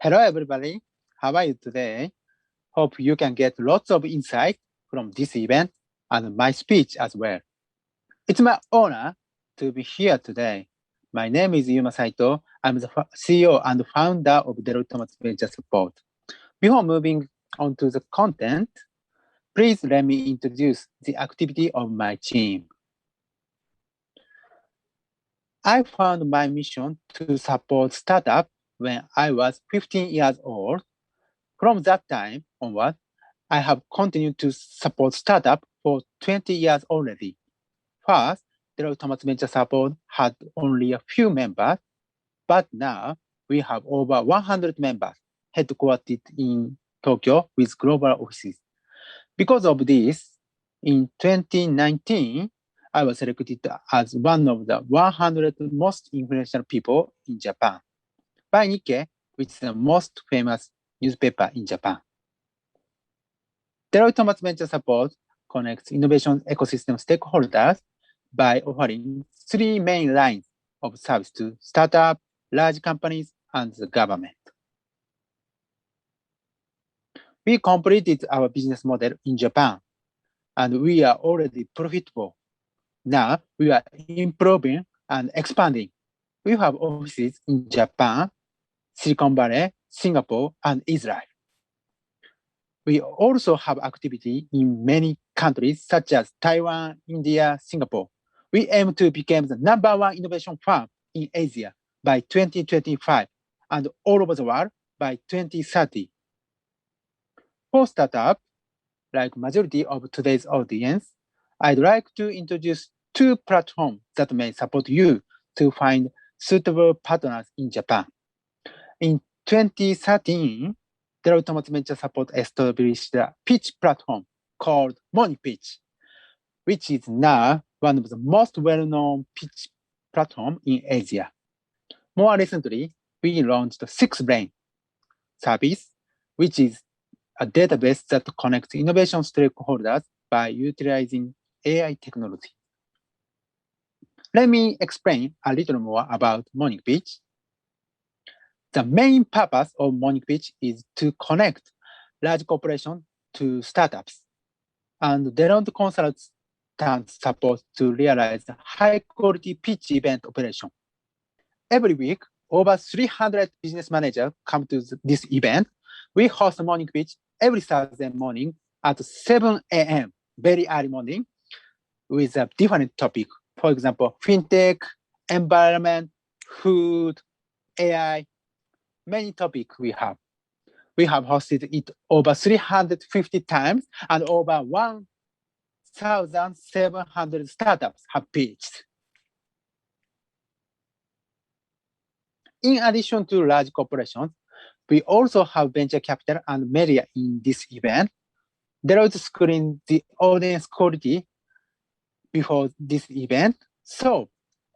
Hello, everybody. How are you today? Hope you can get lots of insight from this event and my speech as well. It's my honor to be here today. My name is Yuma Saito. I'm the CEO and founder of Deloitte Thomas Venture Support. Before moving on to the content, please let me introduce the activity of my team. I found my mission to support startups when I was 15 years old. From that time onward, I have continued to support startups for 20 years already. First, Deloitte Thomas Venture Support had only a few members, but now we have over 100 members headquartered in Tokyo with global offices. Because of this, in 2019, I was selected as one of the 100 most influential people in Japan by Nikkei, which is the most famous newspaper in Japan. Deloitte Thomas Venture Support connects innovation ecosystem stakeholders by offering three main lines of service to startups, large companies, and the government. We completed our business model in Japan, and we are already profitable. Now we are improving and expanding. We have offices in Japan, Silicon Valley, Singapore, and Israel. We also have activity in many countries such as Taiwan, India, Singapore. We aim to become the #1 innovation firm in Asia by 2025 and all over the world by 2030. For startups, like majority of today's audience, I'd like to introduce two platforms that may support you to find suitable partners in Japan. In 2013, Deloitte Thomas Venture Support established a pitch platform called MoneyPitch, which is now one of the most well-known pitch platforms in Asia. More recently, we launched SixBrain service, which is a database that connects innovation stakeholders by utilizing AI technology. Let me explain a little more about MoneyPitch. The main purpose of MoneyPitch is to connect large corporations to startups, and Deloitte consultants support to realize a high-quality pitch event operation. Every week, over 300 business managers come to this event. We host MoneyPitch every Thursday morning at 7 a.m., very early morning, with a different topic. For example, fintech, environment, food, AI, many topics we have. We have hosted it over 350 times and over 1,700 startups have pitched. In addition to large corporations, we also have venture capital and media in this event. Deloitte screened the audience quality before this event, so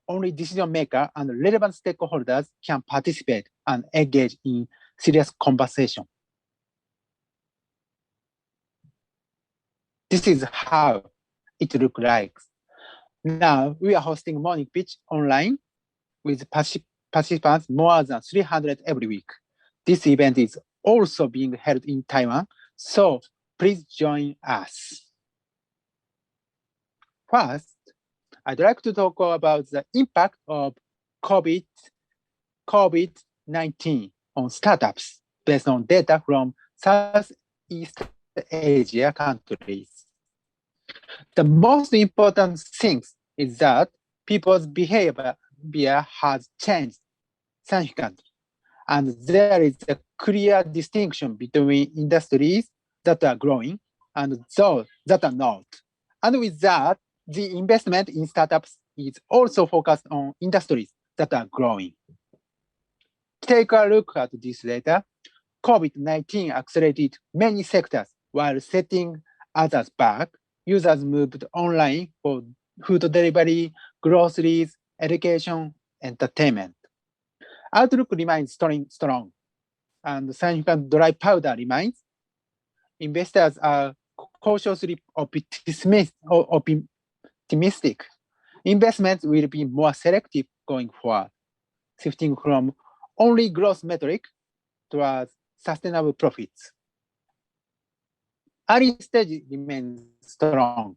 only decision makers and relevant stakeholders can participate and engage in serious conversation. This is how it looks like. Now we are hosting MoneyPitch online with participants more than 300 every week. This event is also being held in Taiwan, so please join us. First, I'd like to talk about the impact of COVID-19 on startups based on data from Southeast Asia countries. The most important thing is that people's behavior has changed significantly, and there is a clear distinction between industries that are growing and those that are not. And with that, the investment in startups is also focused on industries that are growing. Take a look at this data. COVID-19 accelerated many sectors while setting others back. Users moved online for food delivery, groceries, education, entertainment. Outlook remains strong, and significant dry powder remains. Investors are cautiously optimistic. Investments will be more selective going forward, shifting from only growth metric towards sustainable profits. Early stage remains strong,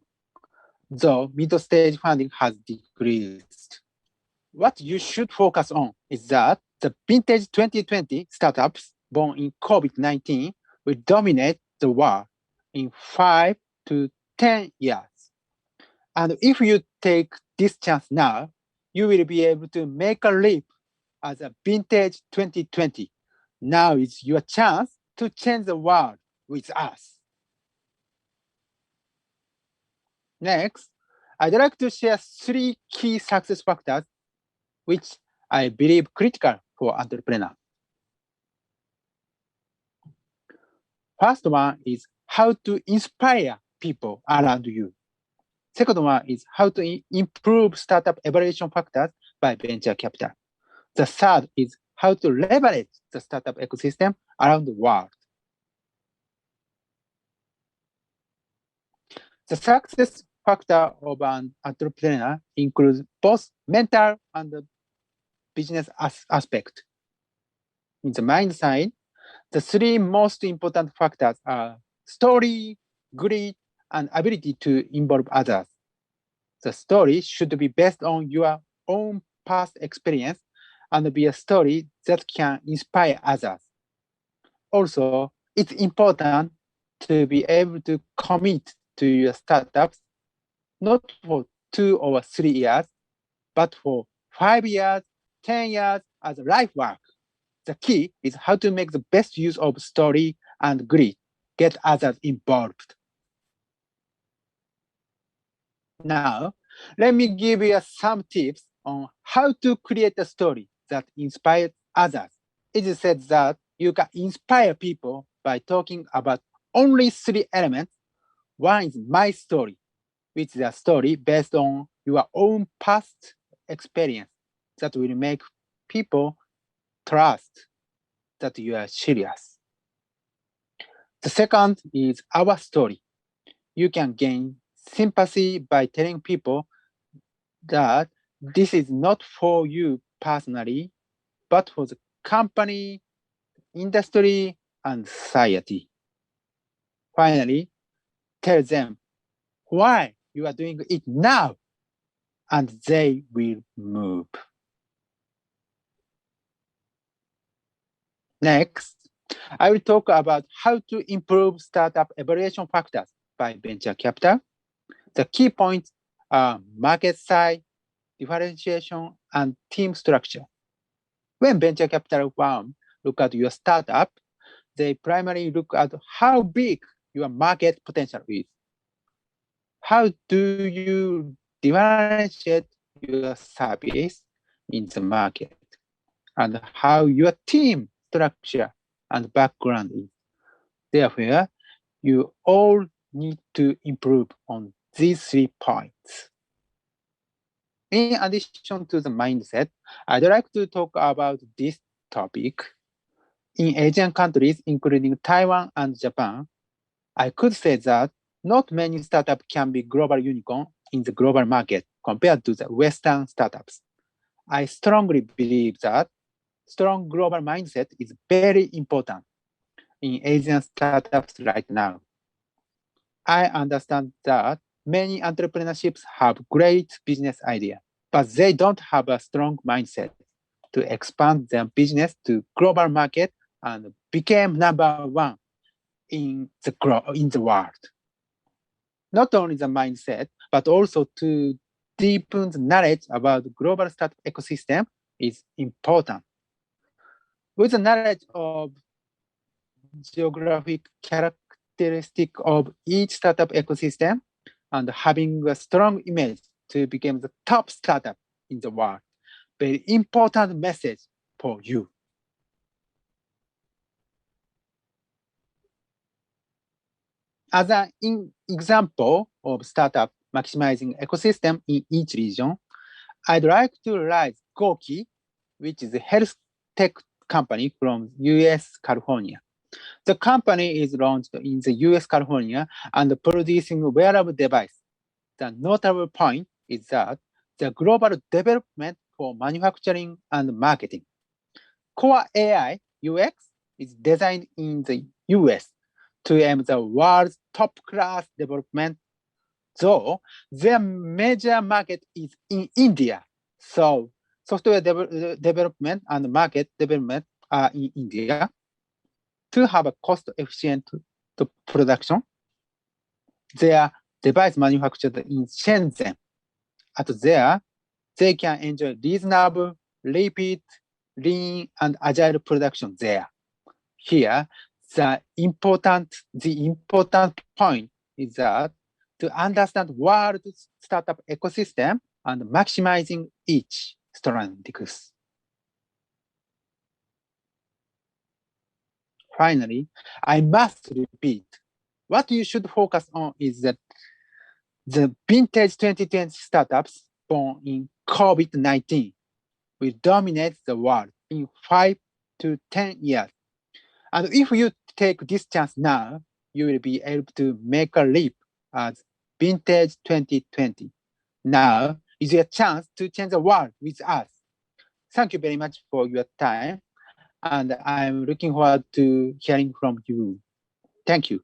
though middle stage funding has decreased. What you should focus on is that the vintage 2020 startups born in COVID-19 will dominate the world in 5 to 10 years. And if you take this chance now, you will be able to make a leap as a vintage 2020. Now is your chance to change the world with us. Next, I'd like to share 3 key success factors which I believe critical for entrepreneurs. First one is how to inspire people around you. Second one is how to improve startup evaluation factors by venture capital. The third is how to leverage the startup ecosystem around the world. The success factor of an entrepreneur includes both mental and business aspect. In the mind side, the 3 most important factors are story, grit, and ability to involve others. The story should be based on your own past experience and be a story that can inspire others. Also, it's important to be able to commit to your startups, not for 2 or 3 years, but for 5 years, 10 years as life work. The key is how to make the best use of story and grit, get others involved. Now, let me give you some tips on how to create a story that inspires others. It is said that you can inspire people by talking about only 3 elements. One is my story, which is a story based on your own past experience that will make people trust that you are serious. The second is our story. You can gain sympathy by telling people that this is not for you personally, but for the company, industry, and society. Finally, tell them why you are doing it now, and they will move. Next, I will talk about how to improve startup evaluation factors by venture capital. The key points are market size, differentiation, and team structure. When venture capital firms look at your startup, they primarily look at how big your market potential is. How do you differentiate your service in the market? And how your team structure and background is. Therefore, you all need to improve on these 3 points. In addition to the mindset, I'd like to talk about this topic. In Asian countries, including Taiwan and Japan, I could say that not many startups can be global unicorn in the global market compared to the Western startups. I strongly believe that strong global mindset is very important in Asian startups right now. I understand that many entrepreneurships have great business idea, but they don't have a strong mindset to expand their business to global market and become number 1 in the world. Not only the mindset, but also to deepen the knowledge about the global startup ecosystem is important. With the knowledge of geographic characteristic of each startup ecosystem and having a strong image to become the top startup in the world, very important message for you. As an example of startup maximizing ecosystem in each region, I'd like to raise Goki, which is a health tech company from US, California. The company is launched in the US, California, and producing a wearable device. The notable point is that the global development for manufacturing and marketing. Core AI, UX, is designed in the US to aim the world's top-class development, though their major market is in India. So software development and market development are in India. To have a cost-efficient production, their device manufactured in Shenzhen. At there, they can enjoy reasonable, rapid, lean, and agile production there. Here, the important point is that to understand world startup ecosystem and maximizing each Stellantis. Finally, I must repeat, what you should focus on is that the vintage 2020 startups born in COVID-19 will dominate the world in 5 to 10 years. And if you take this chance now, you will be able to make a leap as vintage 2020. Now is your chance to change the world with us. Thank you very much for your time. And I'm looking forward to hearing from you. Thank you.